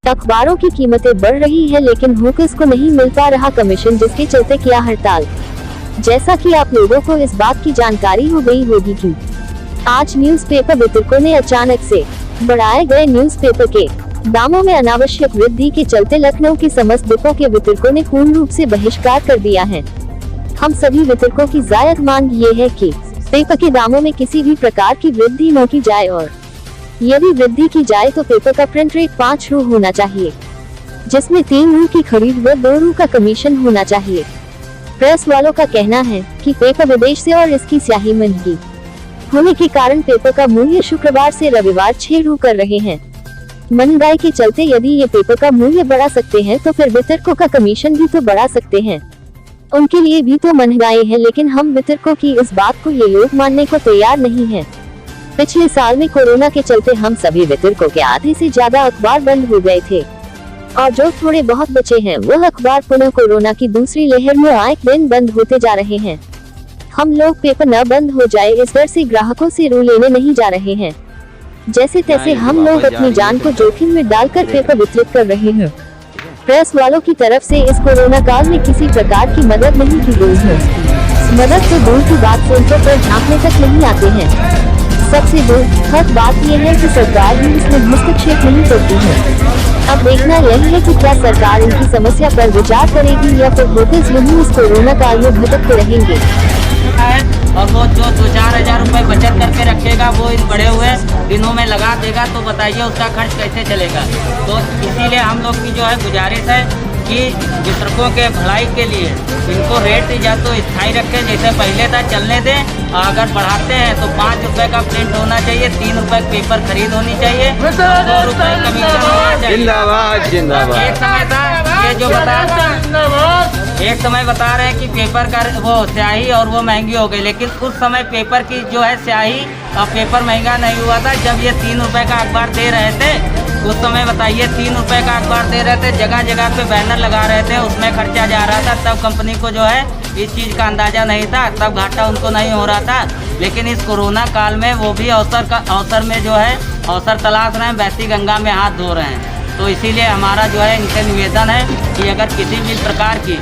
अखबारों की कीमतें बढ़ रही है लेकिन हुकर्स को नहीं मिल पा रहा कमीशन, जिसके चलते किया हड़ताल। जैसा कि आप लोगों को इस बात की जानकारी हो गई होगी कि आज न्यूज़पेपर वितरकों ने अचानक से बढ़ाए गए न्यूज़पेपर के दामों में अनावश्यक वृद्धि के चलते लखनऊ की समस्त डिपो के वितरकों ने पूर्ण रूप से बहिष्कार कर दिया है। हम सभी वितरकों की जायद मांग ये है कि पेपर के दामों में किसी भी प्रकार की वृद्धि न की जाए और यदि वृद्धि की जाए तो पेपर का प्रिंट रेट 5 रू होना चाहिए, जिसमें 3 रू की खरीद व 2 रू का कमीशन होना चाहिए। प्रेस वालों का कहना है कि पेपर विदेश से और इसकी स्याही महंगी होने के कारण पेपर का मूल्य शुक्रवार से रविवार 6 रू कर रहे हैं। महंगाई के चलते यदि ये पेपर का मूल्य बढ़ा सकते हैं तो फिर वितरकों का कमीशन भी तो बढ़ा सकते हैं। उनके लिए भी तो महंगाई है, लेकिन हम वितरकों की इस बात को ये लोग मानने को तैयार नहीं है। पिछले साल में कोरोना के चलते हम सभी वितरकों के आधे से ज्यादा अखबार बंद हो गए थे और जो थोड़े बहुत बचे हैं वह अखबार पुनः कोरोना की दूसरी लहर में आए दिन बंद होते जा रहे हैं। हम लोग पेपर न बंद हो जाए इस डर से ग्राहकों से रू लेने नहीं जा रहे हैं। जैसे तैसे हम लोग अपनी जान को जोखिम में डालकर पेपर वितरित कर रहे हैं। प्रेस वालों की तरफ से इस कोरोना काल में किसी प्रकार की मदद नहीं की गई है। मदद तो दूर की बात सेंटर पर झांकने तक नहीं आते हैं। सबसे दुखद बात यह है कि सरकार भी इसमें हस्तक्षेप नहीं करती है। अब देखना यही है कि क्या सरकार इनकी समस्या पर विचार करेगी या फिर होटल्स यही इस कोरोना काल में भटकते रहेंगे। और वो जो 2-4 हज़ार रुपए बचत करके रखेगा वो इन बढ़े हुए दिनों में लगा देगा, तो बताइए उसका खर्च कैसे चलेगा। तो इसीलिए हम लोग की जो है गुजारिश है कि वितरकों के भलाई के लिए इनको रेट या तो स्थायी रखें जैसे पहले था चलने दें, और अगर बढ़ाते हैं तो 5 रुपए का प्रिंट होना चाहिए, 3 रुपए पेपर खरीद होनी चाहिए, 2 रुपए कमीशन होना चाहिए। जिंदाबाद जिंदाबाद। एक समय था ये जो एक समय बता रहे हैं कि पेपर का वो स्याही और वो महंगी हो गई, लेकिन उस समय पेपर की जो है स्याही और पेपर महंगा नहीं हुआ था। जब ये 3 रुपए का अखबार दे रहे थे उस समय बताइए 3 रुपए का अखबार दे रहे थे, जगह जगह पे बैनर लगा रहे थे, उसमें खर्चा जा रहा था। तब कंपनी को जो है इस चीज़ का अंदाज़ा नहीं था, तब घाटा उनको नहीं हो रहा था। लेकिन इस कोरोना काल में वो भी अवसर में जो है अवसर तलाश रहे हैं, बहती गंगा में हाथ धो रहे हैं। तो इसीलिए हमारा जो है इनसे निवेदन है कि अगर किसी भी प्रकार की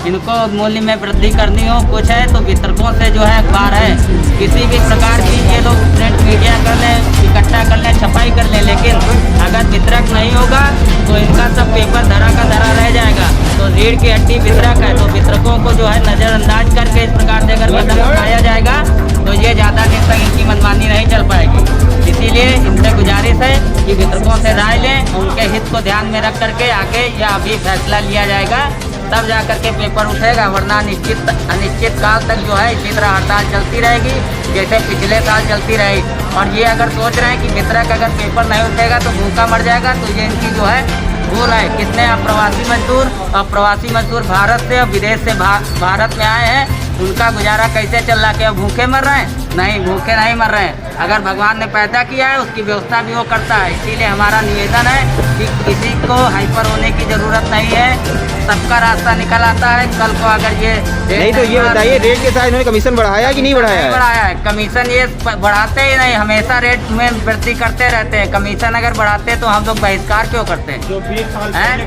इनको मूल्य में वृद्धि करनी हो कुछ है तो वितरकों से जो है अखबार है किसी भी प्रकार की ये लोग प्रिंट मीडिया कर लें, इकट्ठा कर लें, छपाई कर लें, लेकिन अगर वितरक नहीं होगा तो इनका सब पेपर धरा का धरा रह जाएगा। तो रीढ़ की हड्डी वितरक है, तो वितरकों को जो है नज़रअंदाज करके इस प्रकार से अगर कदम उठाया जाएगा तो ये ज़्यादा दिन तक इनकी मनमानी नहीं चल पाएगी। इसीलिए इनसे गुजारिश है कि वितरकों से राय लें, उनके हित को ध्यान में रख करके आगे या अभी फैसला लिया जाएगा, तब जा करके पेपर उठेगा, वरना अनिश्चित काल तक जो है इसी तरह हड़ताल चलती रहेगी जैसे पिछले साल चलती रही। और ये अगर सोच रहे हैं कि वितरक अगर पेपर नहीं उठेगा तो भूखा मर जाएगा, तो ये इनकी जो है भूल है। कितने अप्रवासी मजदूर भारत से और विदेश से भारत में आए हैं, उनका गुजारा कैसे चल रहा है? क्या भूखे मर रहे हैं? नहीं, भूखे नहीं मर रहे हैं। अगर भगवान ने पैदा किया है उसकी व्यवस्था भी वो करता है। इसीलिए हमारा निवेदन है कि किसी को हाइपर होने की ज़रूरत नहीं है, सबका रास्ता निकल आता है। कल को अगर ये नहीं तो ये बताइए रेट के साथ इन्होंने कमीशन बढ़ाया कि नहीं बढ़ाया है? बढ़ाया है कमीशन, ये बढ़ाते ही नहीं, हमेशा रेट में वृद्धि करते रहते हैं। कमीशन अगर बढ़ाते तो हम लोग बहिष्कार क्यों करते हैं?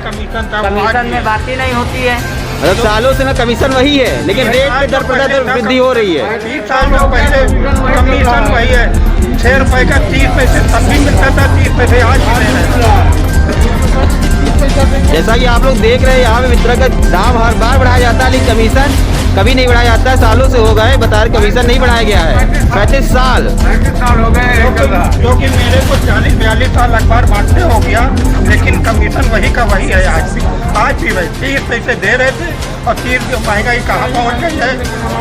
कमीशन में बात ही नहीं होती है। मतलब सालों से ना कमीशन वही है, लेकिन रेट पे दर वृद्धि हो रही है। 20 साल पहले कमीशन वही है, 6 रुपए का 30 पैसे तब भी मिलता था, 30 पैसे आज भी नहीं है। जैसा कि आप लोग देख रहे हैं यहाँ पे वितरक का दाम हर बार बढ़ाया जाता है, लेकिन कमीशन कभी नहीं बढ़ाया जाता है। सालों से हो गए बता रहे कमीशन नहीं बढ़ाया गया है। 35 साल हो गए, जो कि मेरे को 40-42 साल अखबार बांटते हो गया, लेकिन कमीशन वही का वही है। आज भी वही 30 पैसे दे रहे थे और 30 महंगाई कहाँ पहुँच गई है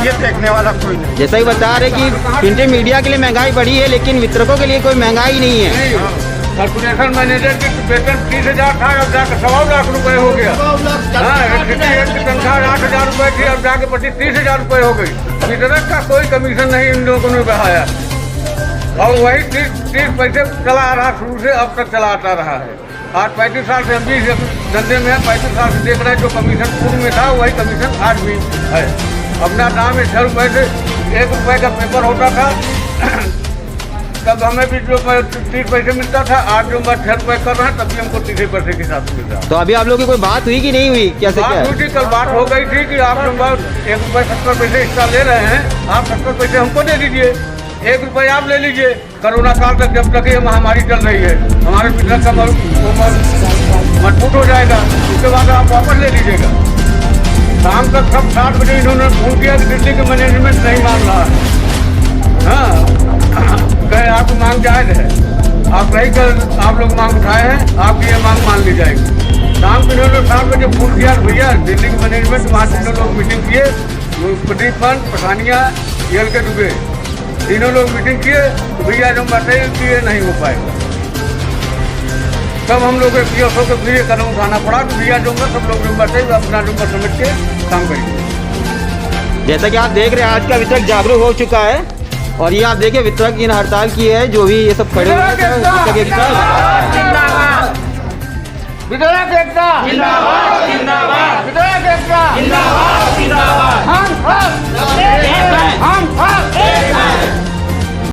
ये देखने वाला कोई नहीं। जैसा कि बता रहे कि प्रिंट मीडिया के लिए महंगाई बढ़ी है, लेकिन वितरकों के लिए कोई महंगाई नहीं है। कॉर्पोरेशन मैनेजर की वेतन 30,000 था, अब जाकर 1.25 लाख रुपए हो गया। की तनख्वाह 8,000 रुपए थी, अब जाके 30,000 रुपए हो गई। वितरक का कोई कमीशन नहीं इन लोगों ने बढ़ाया और वही 30 पैसे चला आ रहा, शुरू से अब तक चला आता रहा है। आज 35 साल से हम भी धंधे में 35 साल से देख रहे हैं, जो कमीशन पूर्व में था वही कमीशन आज भी है। अपना दाम 6 रुपए से 1 रुपए का पेपर होता था तब हमें भी जो 30 पैसे मिलता था, आज जो मैं 6 रुपये कर रहे हैं तब भी हमको 30 पैसे के साथ मिल रहा है। तो अभी आप लोगों की कोई बात हुई कि नहीं हुई, कैसे क्या बात है? हुई थी, कल बात हो गई थी कि आप लोग 1 रुपये 70 पैसे एक्स्ट्रा ले रहे हैं, आप 70 पैसे हमको दे दीजिए, 1 रुपये आप ले लीजिए। कोरोना काल तक जब तक ये महामारी चल रही है, हमारे बिजनेस का मजबूत हो जाएगा, उसके बाद आप वापस ले लीजिएगा। शाम तक सब 7 बजे इन्होंने फोन किया कि दिल्ली के मैनेजमेंट नहीं मान रहा है। हाँ, कहे आपकी मांग जायज है, आप नहीं कर, आप लोग मांग उठाए हैं, आपकी ये मांग मान ली जाएगी। शाम को इन्होंने 7 बजे फोन किया, भैया दिल्ली के मैनेजमेंट, वहाँ तीनों लोग मीटिंग किए, प्रदीप पंत, पठानिया, यल के दुबे, तीनों लोग मीटिंग किए, तो भैया जो बताइए कि ये नहीं हो पाएगा। तब हम लोग PSO के फिर कदम उठाना पड़ा कि भैया जो सब लोग जो बताइए अपना जो समझ के काम करिए। जैसा कि आप देख रहे हैं, आज का वितरक जागरूक हो चुका है और ये आप देखिए वितरक इन हड़ताल की है, जो भी ये सब खड़े हुए हैं वितरक एकता जिंदाबाद, वितरक एकता जिंदाबाद,